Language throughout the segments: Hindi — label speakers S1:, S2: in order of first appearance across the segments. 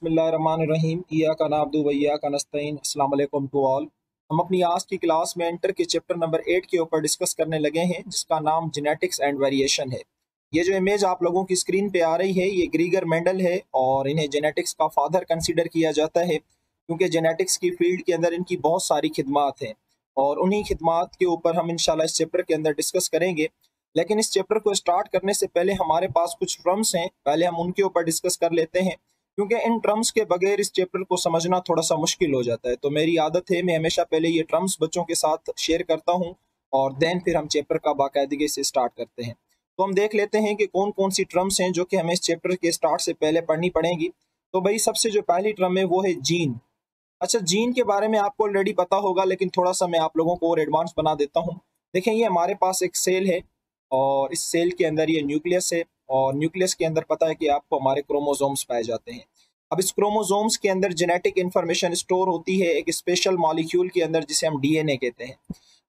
S1: बिस्मिल्लाहिर्रहमानिर्रहीम इय्याका नअब्दु व इय्याका नस्तईन। अस्सलाम वालेकुम टू ऑल। हम अपनी आज की क्लास में इंटर के चैप्टर नंबर 8 के ऊपर डिस्कस करने लगे हैं, जिसका नाम जेनेटिक्स एंड वेरिएशन है। ये जो इमेज आप लोगों की स्क्रीन पे आ रही है, ये ग्रीगर मेंडल है और इन्हें जेनेटिक्स का फादर कंसीडर किया जाता है, क्योंकि जेनेटिक्स की फील्ड के अंदर इनकी बहुत सारी खिदमात हैं और उन्हीं खिदमात के ऊपर हम इंशाल्लाह इस चैप्टर के अंदर डिस्कस करेंगे। लेकिन इस चैप्टर को स्टार्ट करने से पहले हमारे पास कुछ टर्म्स हैं, पहले हम उनके ऊपर डिस्कस कर लेते हैं, क्योंकि इन टर्म्स के बगैर इस चैप्टर को समझना थोड़ा सा मुश्किल हो जाता है। तो मेरी आदत है, मैं हमेशा पहले ये टर्म्स बच्चों के साथ शेयर करता हूँ और देन फिर हम चैप्टर का बाकायदगी से स्टार्ट करते हैं। तो हम देख लेते हैं कि कौन कौन सी टर्म्स हैं जो कि हमें इस चैप्टर के स्टार्ट से पहले पढ़नी पड़ेंगी। तो भाई सबसे जो पहली टर्म है वो है जीन। अच्छा, जीन के बारे में आपको ऑलरेडी पता होगा, लेकिन थोड़ा सा मैं आप लोगों को और एडवांस बना देता हूँ। देखें, ये हमारे पास एक सेल है और इस सेल के अंदर ये न्यूक्लियस है और न्यूक्लियस के अंदर पता है कि आपको हमारे क्रोमोसोम्स पाए जाते हैं। अब इस क्रोमोसोम्स के अंदर जेनेटिक इंफॉर्मेशन स्टोर होती है एक स्पेशल मॉलिक्यूल के अंदर, जिसे हम डीएनए कहते हैं।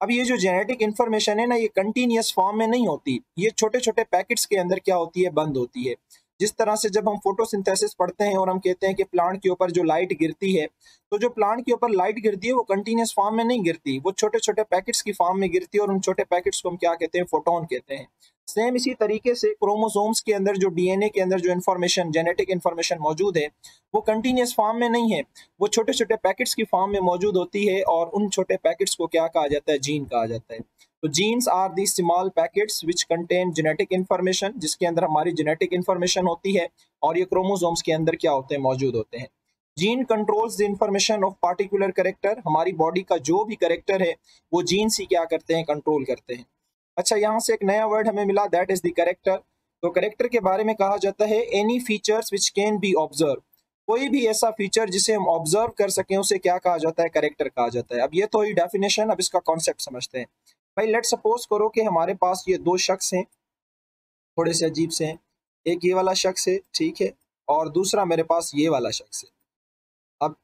S1: अब ये जो जेनेटिक इंफॉर्मेशन है ना, ये कंटिन्यूअस फॉर्म में नहीं होती, ये छोटे छोटे पैकेट्स के अंदर क्या होती है, बंद होती है। जिस तरह से जब हम फोटोसिंथेसिस पढ़ते हैं और हम कहते हैं कि प्लांट के ऊपर जो लाइट गिरती है, तो जो प्लांट के ऊपर लाइट गिरती है वो कंटिन्यूअस फॉर्म में नहीं गिरती, वो छोटे छोटे पैकेट्स की फॉर्म में गिरती है और उन छोटे पैकेट्स को हम क्या कहते हैं, फोटोन कहते हैं। सेम इसी तरीके से क्रोमोसोम्स के अंदर जो डीएनए के अंदर जो इन्फॉर्मेशन, जेनेटिक इन्फॉर्मेशन मौजूद है, वो कंटिन्यूअस फॉर्म में नहीं है, वो छोटे छोटे पैकेट्स की फॉर्म में मौजूद होती है और उन छोटे पैकेट्स को क्या कहा जाता है, जीन कहा जाता है। तो genes are the small packets which contain genetic information, जिसके अंदर हमारी जेनेटिक इन्फॉर्मेशन होती है और ये क्रोमोसोम्स के अंदर क्या होते हैं, मौजूद होते हैं। Gene controls the information of particular character, हमारी बॉडी का जो भी कैरेक्टर है वो जीन्स ही क्या करते हैं, कंट्रोल करते हैं। अच्छा, यहाँ से एक नया वर्ड हमें मिला, दैट इज द कैरेक्टर। तो कैरेक्टर के बारे में कहा जाता है any features which can be observe, कोई भी ऐसा फीचर जिसे हम ऑब्जर्व कर सकें उसे क्या कहा जाता है, कैरेक्टर कहा जाता है। अब ये तो ही डेफिनेशन, अब इसका कॉन्सेप्ट समझते हैं। भाई लेट सपोज करो कि हमारे पास ये दो शख्स हैं, थोड़े से अजीब से हैं। एक ये वाला शख्स है, ठीक है, और दूसरा मेरे पास ये वाला शख्स है। अब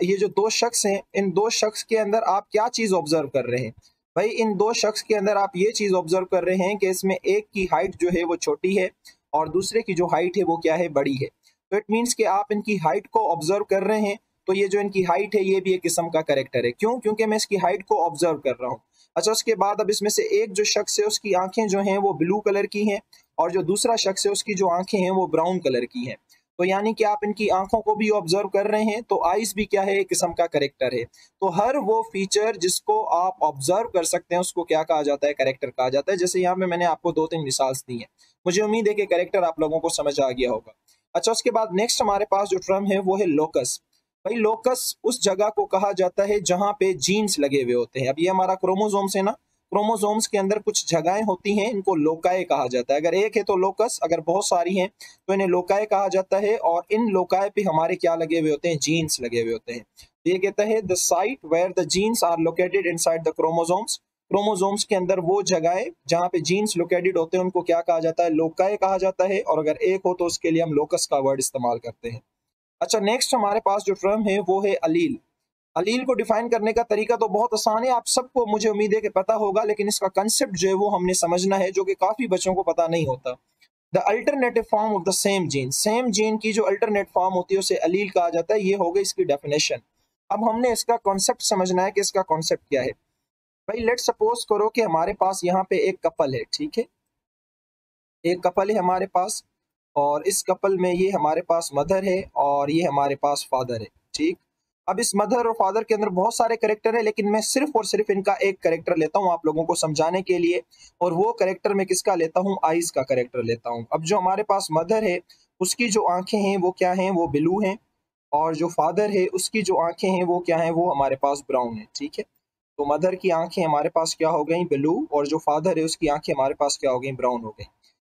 S1: ये जो दो शख्स हैं, इन दो शख्स के अंदर आप क्या चीज ऑब्जर्व कर रहे हैं? भाई इन दो शख्स के अंदर आप ये चीज ऑब्जर्व कर रहे हैं कि इसमें एक की हाइट जो है वो छोटी है और दूसरे की जो हाइट है वो क्या है, बड़ी है। तो इट मीन्स कि आप इनकी हाइट को ऑब्जर्व कर रहे हैं, तो ये जो इनकी हाइट है ये भी एक किस्म का कैरेक्टर है। क्यों? क्योंकि मैं इसकी हाइट को ऑब्जर्व कर रहा हूँ। अच्छा, उसके बाद अब इसमें से एक जो शख्स है उसकी आंखें जो हैं वो ब्लू कलर की हैं और जो दूसरा शख्स है उसकी जो आंखें हैं वो ब्राउन कलर की हैं। तो यानी कि आप इनकी आंखों को भी ऑब्जर्व कर रहे हैं, तो आइज भी क्या है, एक किस्म का कैरेक्टर है। तो हर वो फीचर जिसको आप ऑब्जर्व कर सकते हैं उसको क्या कहा जाता है, कैरेक्टर कहा जाता है। जैसे यहाँ पे मैंने आपको 2-3 मिसाल दी है, मुझे उम्मीद है कि कैरेक्टर आप लोगों को समझ आ गया होगा। अच्छा, उसके बाद नेक्स्ट हमारे पास जो टर्म है वो है लोकस। भाई लोकस उस जगह को कहा जाता है जहां पे जीन्स लगे हुए होते हैं। अब ये हमारा क्रोमोसोम्स है ना, क्रोमोसोम्स के अंदर कुछ जगहें होती हैं, इनको लोकाए कहा जाता है। अगर एक है तो लोकस, अगर बहुत सारी हैं तो इन्हें लोकाए कहा जाता है और इन लोकाए पे हमारे क्या लगे हुए होते हैं, जीन्स लगे हुए होते हैं। ये कहता है the site where the genes are located inside the chromosomes, chromosomes के अंदर वो जगहें जहां पे जीन्स लोकेटेड होते हैं उनको क्या कहा जाता है, लोकाए कहा जाता है। और अगर एक हो तो उसके लिए हम लोकस का वर्ड इस्तेमाल करते हैं। अच्छा, नेक्स्ट हमारे पास जो टर्म है वो है अलील। अलील को डिफाइन करने का तरीका तो बहुत आसान है, आप सबको मुझे उम्मीद है कि पता होगा, लेकिन इसका कंसेप्ट जो है वो हमने समझना है, जो कि काफी बच्चों को पता नहीं होता। The alternative form of the same gene, same gene की जो अल्टरनेट फॉर्म होती है उसे अलील कहा जाता है। ये हो गई इसकी डेफिनेशन। अब हमने इसका कॉन्सेप्ट समझना है कि इसका कॉन्सेप्ट क्या है। भाई लेट सपोज करो कि हमारे पास यहाँ पे एक कपल है, ठीक है, एक कपल है हमारे पास और इस कपल में ये हमारे पास मदर है और ये हमारे पास फादर है, ठीक। अब इस मदर और फादर के अंदर बहुत सारे करेक्टर है, लेकिन मैं सिर्फ और सिर्फ इनका एक करेक्टर लेता हूँ आप लोगों को समझाने के लिए, और वो करेक्टर मैं किसका लेता हूँ, आइज का करेक्टर लेता हूँ। अब जो हमारे पास मदर है उसकी जो आंखें हैं वो क्या हैं, वो ब्लू हैं, और जो फादर है उसकी जो आंखें हैं वो क्या हैं, वो हमारे पास ब्राउन है, ठीक है। तो मदर की आंखें हमारे पास क्या हो गई, ब्लू, और जो फादर है उसकी आंखें हमारे पास क्या हो गई, ब्राउन हो गई।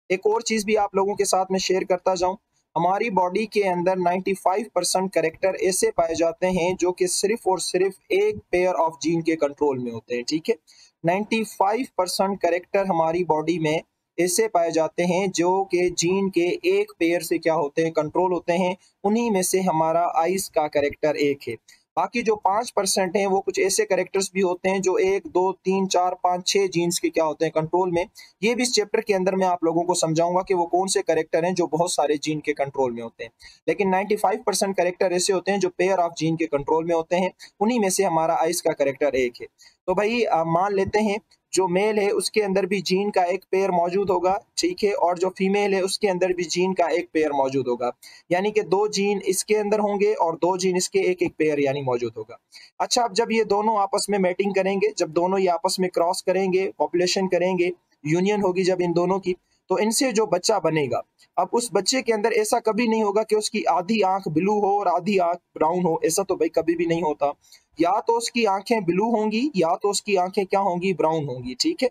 S1: एक और चीज भी आप लोगों के साथ में शेयर करता जाऊं, हमारी बॉडी के अंदर 95% कैरेक्टर ऐसे पाए जाते हैं जो कि सिर्फ और सिर्फ एक पेयर ऑफ जीन के कंट्रोल में होते हैं, ठीक है। 95% कैरेक्टर हमारी बॉडी में ऐसे पाए जाते हैं जो कि जीन के एक पेयर से क्या होते हैं, कंट्रोल होते हैं। उन्हीं में से हमारा आइस का कैरेक्टर एक है। बाकी जो 5% हैं वो कुछ ऐसे करेक्टर्स भी होते हैं जो 1 2 3 4 5 6 जीन्स के क्या होते हैं कंट्रोल में। ये भी इस चैप्टर के अंदर मैं आप लोगों को समझाऊंगा कि वो कौन से करेक्टर हैं जो बहुत सारे जीन के कंट्रोल में होते हैं। लेकिन 95% करेक्टर ऐसे होते हैं जो पेयर ऑफ जीन के कंट्रोल में होते हैं, उन्हीं में से हमारा आइस का करेक्टर एक है। तो भाई मान लेते हैं जो मेल है उसके अंदर भी जीन का एक पेयर मौजूद होगा, ठीक है, और जो फीमेल है उसके अंदर भी जीन का एक पेयर मौजूद होगा, यानी कि 2 जीन इसके अंदर होंगे और 2 जीन इसके एक एक पेयर यानी मौजूद होगा। अच्छा, अब जब ये दोनों आपस में मैटिंग करेंगे, जब दोनों ये आपस में क्रॉस करेंगे, पॉपुलेशन करेंगे, यूनियन होगी जब इन दोनों की, तो इनसे जो बच्चा बनेगा, अब उस बच्चे के अंदर ऐसा कभी नहीं होगा कि उसकी आधी आंख ब्लू हो और आधी आंख ब्राउन हो, ऐसा तो भाई कभी भी नहीं होता। या तो उसकी आंखें ब्लू होंगी या तो उसकी आंखें क्या होंगी, ब्राउन होंगी, ठीक है।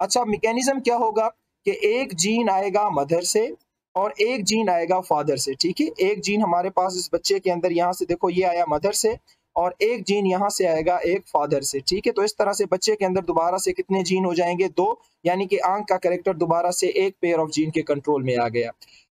S1: अच्छा, मैकेनिज्म क्या होगा कि एक जीन आएगा मदर से और एक जीन आएगा फादर से, ठीक है। एक जीन हमारे पास इस बच्चे के अंदर यहाँ से देखो ये आया मदर से और एक जीन यहाँ से आएगा एक फादर से, ठीक है। तो इस तरह से बच्चे के अंदर दोबारा से कितने जीन हो जाएंगे, 2, यानी कि आंख का कैरेक्टर दोबारा से एक पेयर ऑफ जीन के कंट्रोल में आ गया।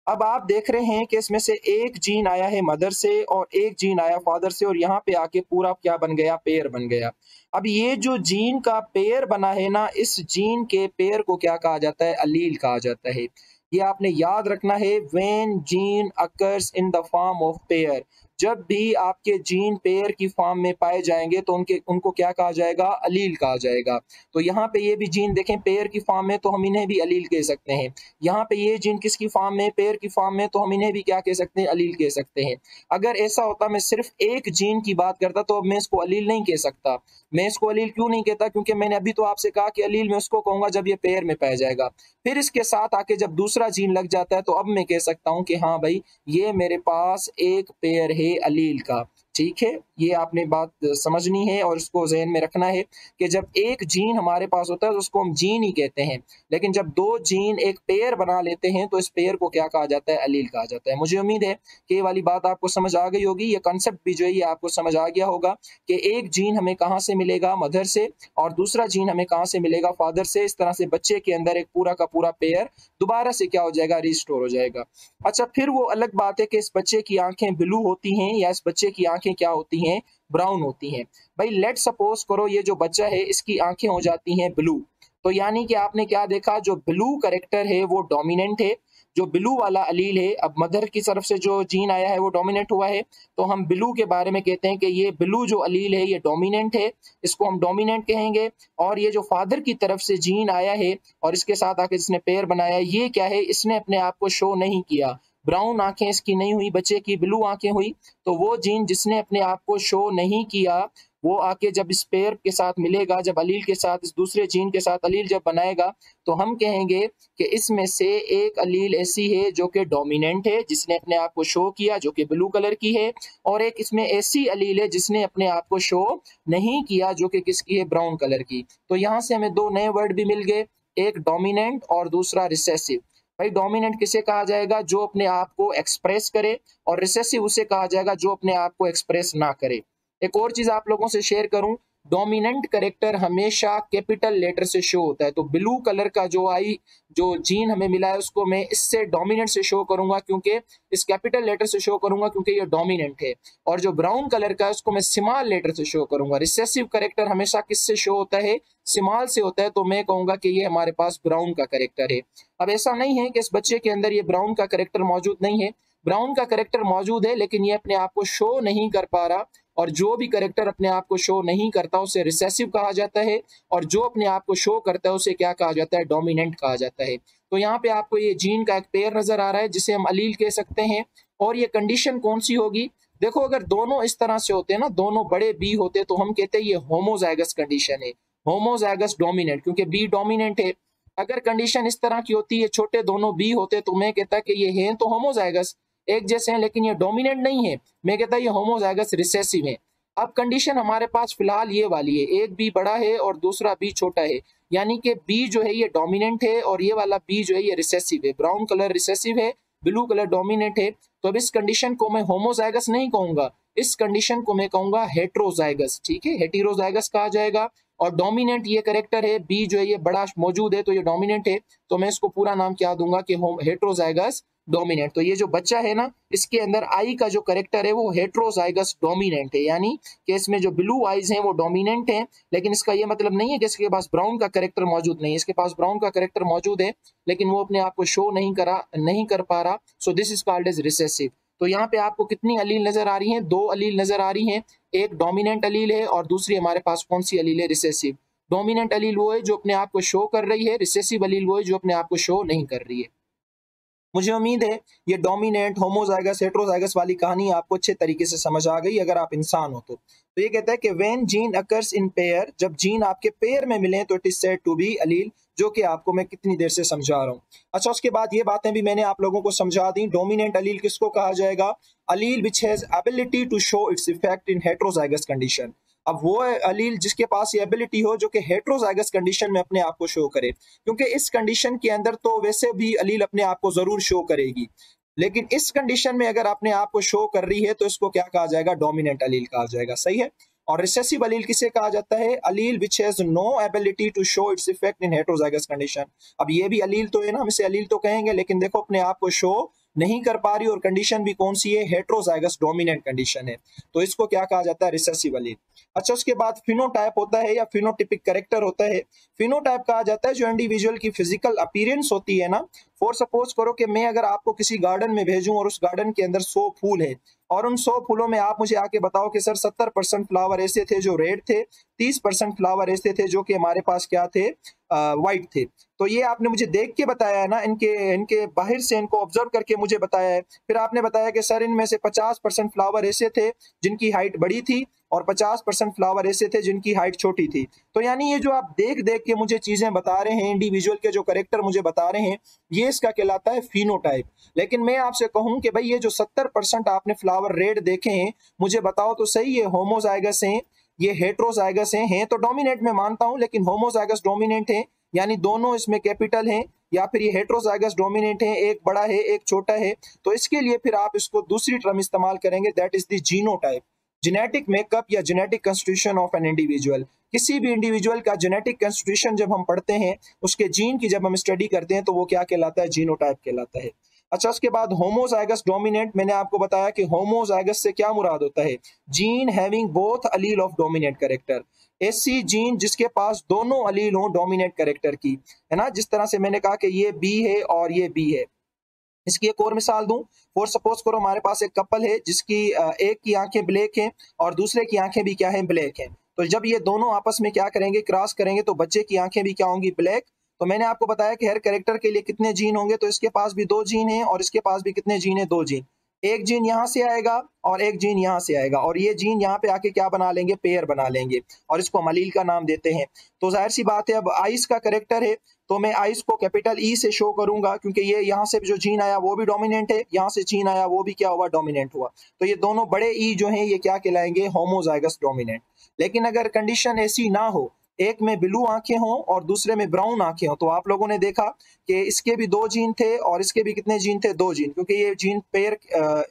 S1: अब आप देख रहे हैं कि इसमें से एक जीन आया है मदर से और एक जीन आया फादर से और यहाँ पे आके पूरा क्या बन गया, पेयर बन गया। अब ये जो जीन का पेयर बना है ना, इस जीन के पेयर को क्या कहा जाता है, अलील कहा जाता है। ये आपने याद रखना है, when gene occurs in the form of pair, जब भी आपके जीन पेयर की फॉर्म में पाए जाएंगे तो उनको क्या कहा जाएगा, अलील कहा जाएगा। तो यहाँ पे ये भी जीन देखें पेयर की फॉर्म में, तो हम इन्हें भी अलील कह सकते हैं। यहाँ पे ये जीन किसकी फॉर्म में, पेयर की फॉर्म में, तो हम इन्हें भी क्या कह सकते हैं, अलील कह सकते हैं। अगर ऐसा होता मैं सिर्फ एक जीन की बात करता तो अब मैं इसको अलील नहीं कह सकता। मैं इसको अलील क्यों नहीं कहता, क्योंकि मैंने अभी तो आपसे कहा कि अलील मैं उसको कहूंगा जब ये पेयर में पाया जाएगा। फिर इसके साथ आके जब दूसरा जीन लग जाता है तो अब मैं कह सकता हूं कि हाँ भाई ये मेरे पास एक पेयर है अलील का, ठीक है। ये आपने बात समझनी है और इसको ज़हन में रखना है कि जब एक जीन हमारे पास होता है तो उसको हम जीन ही कहते हैं, लेकिन जब 2 जीन एक पेयर बना लेते हैं तो इस पेयर को क्या कहा जाता है, अलील कहा जाता है। मुझे उम्मीद है कि ये वाली बात आपको समझ आ गई होगी, ये कंसेप्ट भी जो है ये आपको समझ आ गया होगा कि एक जीन हमें कहाँ से मिलेगा, मदर से, और दूसरा जीन हमें कहाँ से मिलेगा, फादर से। इस तरह से बच्चे के अंदर एक पूरा का पूरा पेयर दोबारा से क्या हो जाएगा, रिस्टोर हो जाएगा। अच्छा, फिर वो अलग बात है कि इस बच्चे की आंखें ब्लू होती हैं या इस बच्चे की आंखें क्या होती हैं, ब्राउन होती हैं। भाई लेट सपोज करो ये जो बच्चा है इसकी आंखें हो जाती हैं ब्लू, तो यानी कि आपने क्या देखा, जो ब्लू करेक्टर है वो डोमिनेंट है, जो ब्लू वाला अलील है, अब मदर की तरफ से जो जीन आया है वो डोमिनेंट हुआ है, तो हम ब्लू के बारे में कहते हैं कि ये ब्लू जो अलील है ये डोमिनेंट है, इसको हम डोमिनेंट कहेंगे। और ये जो फादर की तरफ से जीन आया है और इसके साथ आके जिसने पेयर बनाया, ये क्या है, इसने अपने आप को शो नहीं किया, ब्राउन आंखें इसकी नहीं हुई, बच्चे की ब्लू आंखें हुई। तो वो जीन जिसने अपने आप को शो नहीं किया वो आके जब इस पेयर के साथ मिलेगा, जब अलील के साथ इस दूसरे जीन के साथ अलील जब बनाएगा, तो हम कहेंगे कि इसमें से एक अलील ऐसी है जो कि डोमिनेंट है, जिसने अपने आप को शो किया, जो कि ब्लू कलर की है, और एक इसमें ऐसी अलील है जिसने अपने आप को शो नहीं किया, जो कि किसकी है, ब्राउन कलर की। तो यहाँ से हमें 2 नए वर्ड भी मिल गए, एक डोमिनेंट और दूसरा रिसेसिव। भाई डोमिनेंट किसे कहा जाएगा, जो अपने आप को एक्सप्रेस करे, और रिसेसिव उसे कहा जाएगा जो अपने आप को एक्सप्रेस ना करे। एक और चीज आप लोगों से शेयर करूं, डोमिनेंट करेक्टर हमेशा कैपिटल लेटर से शो होता है। तो ब्लू कलर का जो जीन हमें मिला है उसको मैं इससे डोमिनेंट से शो करूंगा, क्योंकि इस कैपिटल लेटर से शो करूंगा क्योंकि ये डोमिनेंट है। और जो ब्राउन कलर का है उसको मैं स्मॉल लेटर से शो करूंगा। रिसेसिव करेक्टर हमेशा किससे शो होता है, स्मॉल से होता है, तो मैं कहूंगा कि ये हमारे पास ब्राउन का करेक्टर है। अब ऐसा नहीं है कि इस बच्चे के अंदर ये ब्राउन का करेक्टर मौजूद नहीं है, ब्राउन का करेक्टर मौजूद है, लेकिन ये अपने आप को शो नहीं कर पा रहा, और जो भी करेक्टर अपने आप को शो नहीं करता उसे रिसेसिव कहा जाता है, और जो अपने आप को शो करता है उसे क्या कहा जाता है, डोमिनेंट कहा जाता है। तो यहाँ पे आपको ये जीन का एक पेयर नजर आ रहा है जिसे हम अलील कह सकते हैं। और ये कंडीशन कौन सी होगी, देखो अगर दोनों इस तरह से होते हैं ना, दोनों बड़े बी होते तो हम कहते हैं ये होमोजाइगस कंडीशन है, होमोजाइगस डोमिनेंट, क्योंकि बी डोमिनेंट है। अगर कंडीशन इस तरह की होती है, छोटे दोनों बी होते तो मैं कहता कि ये हैं तो होमोजाइगस, एक जैसे हैं, लेकिन ये डोमिनेंट नहीं है, मैं कहता ये होमोजाइगस रिसेसिव है। अब कंडीशन हमारे पास फिलहाल ये वाली है, एक बी बड़ा है और दूसरा बी छोटा है, यानी कि बी जो है ये डोमिनेंट है और ये वाला बी जो है ये रिसेसिव है। ब्राउन कलर रिसेसिव है, ब्लू कलर डोमिनेंट है। तो अब इस कंडीशन को मैं होमोजाइगस नहीं कहूंगा, इस कंडीशन को मैं कहूंगा हेट्रोजाइगस, ठीक है, हेटेरोजाइगस कहा जाएगा। और डोमिनेंट ये करेक्टर है, बी जो है ये बड़ा मौजूद है तो ये डोमिनेंट है, तो मैं इसको पूरा नाम क्या दूंगा कि हेट्रोजाइगस डोमिनेंट। तो ये जो बच्चा है ना, इसके अंदर आई का जो करेक्टर है वो हेट्रोजाइगस डोमिनेंट है, यानी कि इसमें जो ब्लू आइज हैं वो डोमिनेंट हैं। लेकिन इसका ये मतलब नहीं है कि इसके पास ब्राउन का करेक्टर मौजूद नहीं है, इसके पास ब्राउन का करेक्टर मौजूद है लेकिन वो अपने आप को शो नहीं कर पा रहा। So this is called as recessive. तो यहाँ पे आपको कितनी अलील नजर आ रही हैं? 2 अलील नजर आ रही हैं। एक डोमिनेंट अलील है और दूसरी हमारे पास कौन सी अलील है? रिसेसिव। डोमिनेंट अलील वो है जो अपने आप को शो कर रही है, रिसेसिव अलील वो है जो अपने आप को शो नहीं कर रही है। मुझे उम्मीद है ये डोमिनेंट, होमोजाइगस, हेट्रोजाइगस वाली कहानी आपको अच्छे तरीके से समझ आ गई अगर आप इंसान हो तो ये कहता है कि when gene occurs in pair, जब जीन आपके पेयर में मिले तो it is said to be allele, जो कि आपको मैं कितनी देर से समझा रहा हूँ। अच्छा, उसके बाद ये बातें भी मैंने आप लोगों को समझा दी। डोमिनेंट अलील किसको कहा जाएगा? Allele which has ability to show its effect in heterozygous condition. अब वो अलील जिसके पास ये एबिलिटी हो जो कि हेट्रोजाइगस कंडीशन में अपने आप को शो करे, क्योंकि इस कंडीशन के अंदर तो वैसे भी अलील अपने आप को जरूर शो करेगी, लेकिन इस कंडीशन में अगर अपने आप को शो कर रही है तो इसको क्या कहा जाएगा? डोमिनेंट अलील कहा जाएगा। सही है। और रिसेसिव अलील किसे कहा जाता है? Allele which has no ability to show its effect in heterozygous condition. अब ये भी अलील तो है ना, हम इसे अलील तो कहेंगे, लेकिन देखो अपने आप को शो नहीं कर पा रही और कंडीशन भी कौन सी है? हेट्रोजाइगस डोमिनेंट कंडीशन है। तो इसको क्या कहा जाता है? रिसेसिव अलील। अच्छा, उसके बाद फिनोटाइप होता है या फिनोटिपिक कैरेक्टर होता है। फिनोटाइप कहा जाता है जो इंडिविजुअल की फिजिकल अपीयरेंस होती है ना। फॉर सपोज करो कि मैं अगर आपको किसी गार्डन में भेजूं और उस गार्डन के अंदर 100 फूल है और उन 100 फूलों में आप मुझे आके बताओ कि सर 70% फ्लावर ऐसे थे जो रेड थे, 30% फ्लावर ऐसे थे जो कि हमारे पास क्या थे? व्हाइट थे। तो ये आपने मुझे देख के बताया है ना, इनके इनके बाहर से इनको ऑब्जर्व करके मुझे बताया है। फिर आपने बताया कि सर इनमें से 50% फ्लावर ऐसे थे जिनकी हाइट बड़ी थी और 50% फ्लावर ऐसे थे जिनकी हाइट छोटी थी। तो यानी ये जो आप देख देख के मुझे चीजें बता रहे हैं, इंडिविजुअल के जो करेक्टर मुझे बता रहे हैं, ये इसका कहलाता है फिनोटाइप। लेकिन मैं आपसे कहूं कि भाई ये जो 70% आपने फ्लावर रेड देखे हैं, मुझे बताओ तो सही, ये होमोजाइगस हैं, ये हेट्रोजाइगस हैं तो डोमिनेंट में मानता हूं, लेकिन होमोजाइगस डोमिनेंट हैं, यानी दोनों इसमें कैपिटल हैं, या फिर ये हेट्रोजाइगस डोमिनेंट है, एक बड़ा है एक छोटा है। तो इसके लिए फिर आप इसको दूसरी टर्म इस्तेमाल करेंगे, that is the genotype. Genetic makeup या genetic constitution of an individual. किसी भी इंडिविजुअल का जेनेटिक कंस्टिट्यूशन जब हम पढ़ते हैं, उसके जीन की जब हम स्टडी करते हैं, तो वो क्या कहलाता है? जीनोटाइप कहलाता है। अच्छा, उसके बाद होमोजाइगस डोमिनेंट, मैंने आपको बताया कि होमोजाइगस से क्या मुराद होता है? Gene having both Aleel of dominant character. ऐसी जीन जिसके पास दोनों अलील हों डोमिनेंट कैरेक्टर की, है ना। जिस तरह से मैंने कहा कि ये बी है और ये बी है। इसकी एक और मिसाल दूं, फॉर सपोज करो हमारे पास एक कपल है जिसकी एक की आंखें ब्लैक हैं और दूसरे की आंखें भी क्या हैं? ब्लैक हैं। तो जब ये दोनों आपस में क्या करेंगे? क्रॉस करेंगे, तो बच्चे की आंखें भी क्या होंगी? ब्लैक। तो मैंने आपको बताया कि हर कैरेक्टर के लिए कितने जीन होंगे, तो इसके पास भी 2 जीन हैं और इसके पास भी कितने जीन है? 2 जीन। एक जीन यहाँ से आएगा और एक जीन यहाँ से आएगा, और ये जीन यहाँ पे आके क्या बना लेंगे? पेयर बना लेंगे, और इसको हम अलील का नाम देते हैं। तो जाहिर सी बात है, अब आइस का कैरेक्टर है तो मैं आइस को कैपिटल ई से शो करूंगा, क्योंकि ये यहाँ से जो जीन आया वो भी डोमिनेंट है, यहाँ से जीन आया वो भी क्या हुआ? डोमिनेंट हुआ। तो ये दोनों बड़े ई जो हैं ये क्या कहलाएंगे? Homozygous dominant. लेकिन अगर कंडीशन ऐसी ना हो, एक में ब्लू आंखें हों और दूसरे में ब्राउन आंखें हों, तो आप लोगों ने देखा कि इसके भी 2 जीन थे और इसके भी कितने जीन थे? 2 जीन, क्योंकि ये जीन पेयर,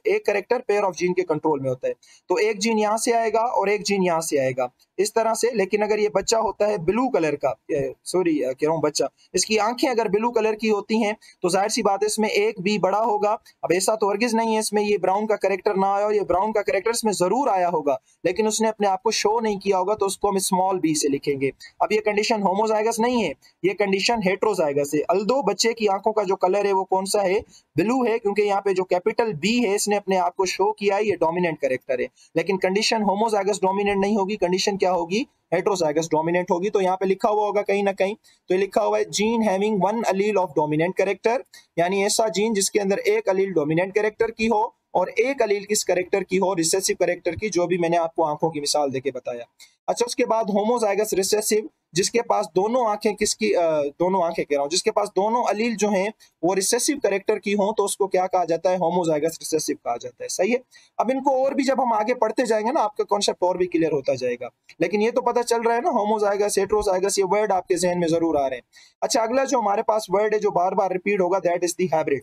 S1: एक करेक्टर पेयर ऑफ जीन के कंट्रोल में होता है। तो एक जीन यहाँ से आएगा और एक जीन यहाँ से आएगा, इस तरह से। लेकिन अगर ये बच्चा होता है ब्लू कलर का, सॉरी कह रहा हूँ बच्चा, इसकी आंखें अगर ब्लू कलर की होती हैं, तो जाहिर सी बात है इसमें एक बी बड़ा होगा। अब ऐसा तो हरगिज नहीं है इसमें ये ब्राउन का करेक्टर ना आया हो, ये ब्राउन का करेक्टर इसमें जरूर आया होगा, लेकिन उसने अपने आप को शो नहीं किया होगा, तो उसको हम स्मॉल बी से लिखेंगे। अब ये कंडीशन होमोजाइगस नहीं है, ये कंडीशन हेट्रोजाइगस है। अल्दो बच्चे की आंखों का जो कलर है वो कौन सा है? ब्लू है, क्योंकि यहाँ पे जो कैपिटल बी है इसने अपने आप को शो किया है, ये डोमिनेंट करेक्टर है। लेकिन कंडीशन होमोजाइगस डोमिनेंट नहीं होगी, कंडीशन क्या होगी? हेट्रोजाइगस डोमिनेंट होगी। तो यहाँ पे लिखा हुआ होगा कहीं ना कहीं, तो ये लिखा हुआ है gene having 1 Aleel of dominant character, यानी ऐसा जीन जिसके अंदर एक अलील डोमिनेंट कैरेक्टर की हो और एक अलील किस कैरेक्टर की हो? रिसेसिव कैरेक्टर की, जो भी मैंने आपको आंखों की मिसाल देके बताया। अच्छा, उसके बाद होमोजाइगस रिसेसिव, जिसके पास दोनों आंखें किसकी, दोनों आंखें कह रहा हूं, जिसके पास दोनों अलील जो हैं वो रिसेसिव कैरेक्टर की हों, तो उसको क्या कहा जाता है? होमोजाइगस रिसेसिव कहा जाता है। सही है। अब इनको और भी जब हम आगे पढ़ते जाएंगे ना, आपका कॉन्सेप्ट और भी क्लियर होता जाएगा, लेकिन ये तो पता चल रहा है ना, होमोजाइगस, हेट्रोजाइगस, ये वर्ड आपके जहन में जरूर आ रहे हैं। अच्छा, अगला जो हमारे पास वर्ड है जो बार बार रिपीट होगा, दैट इज द हाइब्रिड।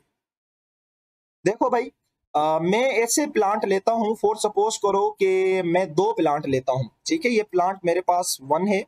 S1: देखो भाई, मैं ऐसे प्लांट लेता हूं, फॉर सपोज करो कि मैं 2 प्लांट लेता हूं, ठीक है। ये प्लांट मेरे पास 1 है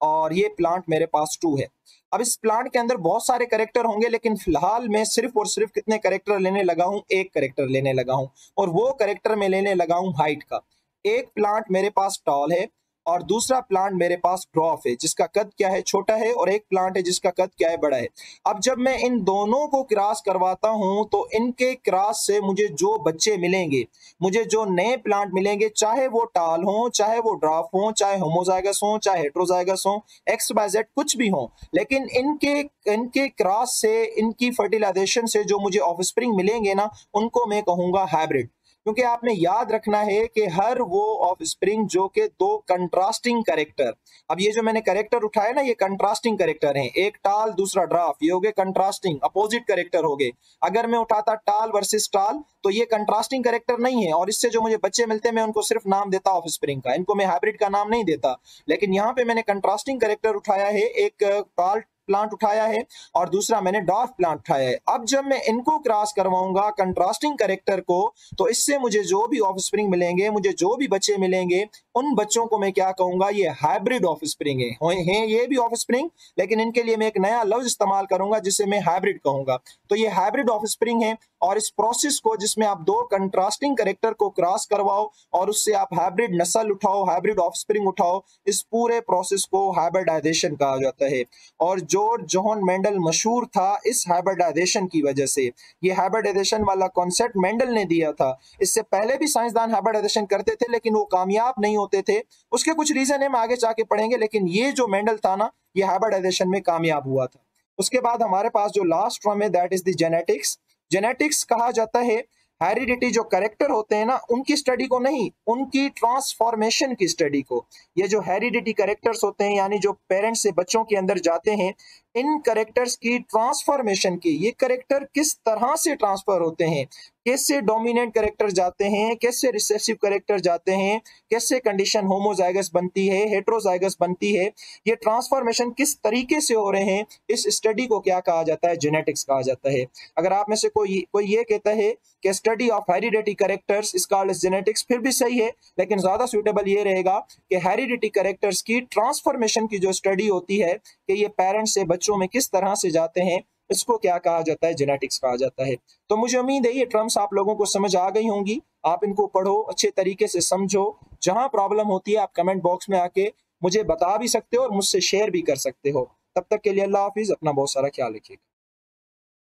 S1: और ये प्लांट मेरे पास 2 है। अब इस प्लांट के अंदर बहुत सारे कैरेक्टर होंगे, लेकिन फिलहाल मैं सिर्फ और सिर्फ कितने कैरेक्टर लेने लगा हूं, एक कैरेक्टर लेने लगा हूं, और वो कैरेक्टर मैं लेने लगा हूं हाइट का। एक प्लांट मेरे पास टॉल है और दूसरा प्लांट मेरे पास ड्रॉफ है जिसका कद क्या है, छोटा है, और एक प्लांट है जिसका कद क्या है, बड़ा है। अब जब मैं इन दोनों को क्रॉस करवाता हूं तो इनके क्रॉस से मुझे जो बच्चे मिलेंगे, मुझे जो नए प्लांट मिलेंगे, चाहे वो टाल हो, चाहे वो ड्रॉफ हो, चाहे होमोजाइगस हो, चाहे हेट्रोजाइगस हो, एक्स वाई जेड कुछ भी हो, लेकिन इनके इनके क्रॉस से, इनकी फर्टिलाइजेशन से जो मुझे ऑफस्प्रिंग मिलेंगे ना, उनको मैं कहूंगा हाइब्रिड। क्योंकि आपने याद रखना है कि हर वो ऑफस्प्रिंग जो के दो कंट्रास्टिंग कैरेक्टर, अब ये जो मैंने कैरेक्टर उठाया ना, ये कंट्रास्टिंग कैरेक्टर हैं, एक टाल दूसरा ड्राफ, ये हो गए कंट्रास्टिंग अपोजिट कैरेक्टर हो गए। अगर मैं उठाता टाल वर्सेस टाल तो ये कंट्रास्टिंग कैरेक्टर नहीं है, और इससे जो मुझे बच्चे मिलते हैं मैं उनको सिर्फ नाम देता ऑफस्प्रिंग का, इनको मैं हाइब्रिड का नाम नहीं देता। लेकिन यहाँ पे मैंने कंट्रास्टिंग कैरेक्टर उठाया है, एक टाल प्लांट उठाया है और दूसरा मैंने डॉफ प्लांट उठाया है। अब जब मैं इनको क्रॉस करवाऊंगा कंट्रास्टिंग कैरेक्टर को, तो इससे मुझे जो भी ऑफस्प्रिंग मिलेंगे, मुझे जो भी बच्चे मिलेंगे, उन बच्चों को मैं क्या कहूंगा, ये हाइब्रिड ऑफस्प्रिंग हैं ये भी ऑफस्प्रिंग, लेकिन इनके लिए मैं एक नया लफ्ज इस्तेमाल करूंगा जिसे मैं हाइब्रिड कहूंगा। तो ये हाइब्रिड ऑफस्प्रिंग है, और इस प्रोसेस को जिसमें आप दो कंट्रास्टिंग कैरेक्टर को क्रॉस करवाओ और उससे आप हाइब्रिड नस्ल उठाओ, हाइब्रिड ऑफस्प्रिंग उठाओ, इस पूरे प्रोसेस को हाइब्रिडाइजेशन कहा जाता है। और जॉर्ज जोहन मेंडल मशहूर था इस हाइब्रिडाइजेशन की वजह से। ये हाइब्रिडाइजेशन वाला कॉन्सेप्ट मेंडल ने दिया था। इससे पहले भी साइंसदान हाइब्रिडाइजेशन करते थे लेकिन वो कामयाब नहीं होते थे, उसके कुछ रीजन है, हम आगे जाके पढ़ेंगे, लेकिन ये जो मेंडल था ना, ये हाइब्रिडाइजेशन में कामयाब हुआ था। उसके बाद हमारे पास जो लास्ट टर्म है that is the genetics. Genetics कहा जाता है हेरिडिटी, जो कैरेक्टर होते हैं ना उनकी स्टडी को नहीं, उनकी ट्रांसफॉर्मेशन की स्टडी को। ये जो हेरिडिटी कैरेक्टर्स होते हैं, यानी जो पेरेंट्स से बच्चों के अंदर जाते हैं, इन कैरेक्टर्स की ट्रांसफॉर्मेशन की, ये कैरेक्टर किस तरह से ट्रांसफर होते हैं, कैसे डोमिनेंट कैरेक्टर जाते हैं, कैसे रिसेसिव कैरेक्टर जाते हैं, कैसे कंडीशन होमोजाइगस बनती है, हेट्रोजाइगस बनती है, ये ट्रांसफॉर्मेशन किस तरीके से हो रहे हैं, इस स्टडी को क्या कहा जाता है, जेनेटिक्स कहा जाता है। अगर आप में से कोई ये कहता है कि study of heredity characters is called genetics, फिर भी सही है, लेकिन ज्यादा सूटेबल ये रहेगा कि हेरिडिटी कैरेक्टर्स की ट्रांसफॉर्मेशन की जो स्टडी होती है कि ये पेरेंट्स से बच्चों में किस तरह से जाते हैं, इसको क्या कहा जाता है, जेनेटिक्स कहा जाता है। तो मुझे उम्मीद है ये टर्म्स आप लोगों को समझ आ गई होंगी। आप इनको पढ़ो, अच्छे तरीके से समझो, जहां प्रॉब्लम होती है आप कमेंट बॉक्स में आके मुझे बता भी सकते हो और मुझसे शेयर भी कर सकते हो। तब तक के लिए अल्लाह हाफिज, अपना बहुत सारा ख्याल रखिएगा।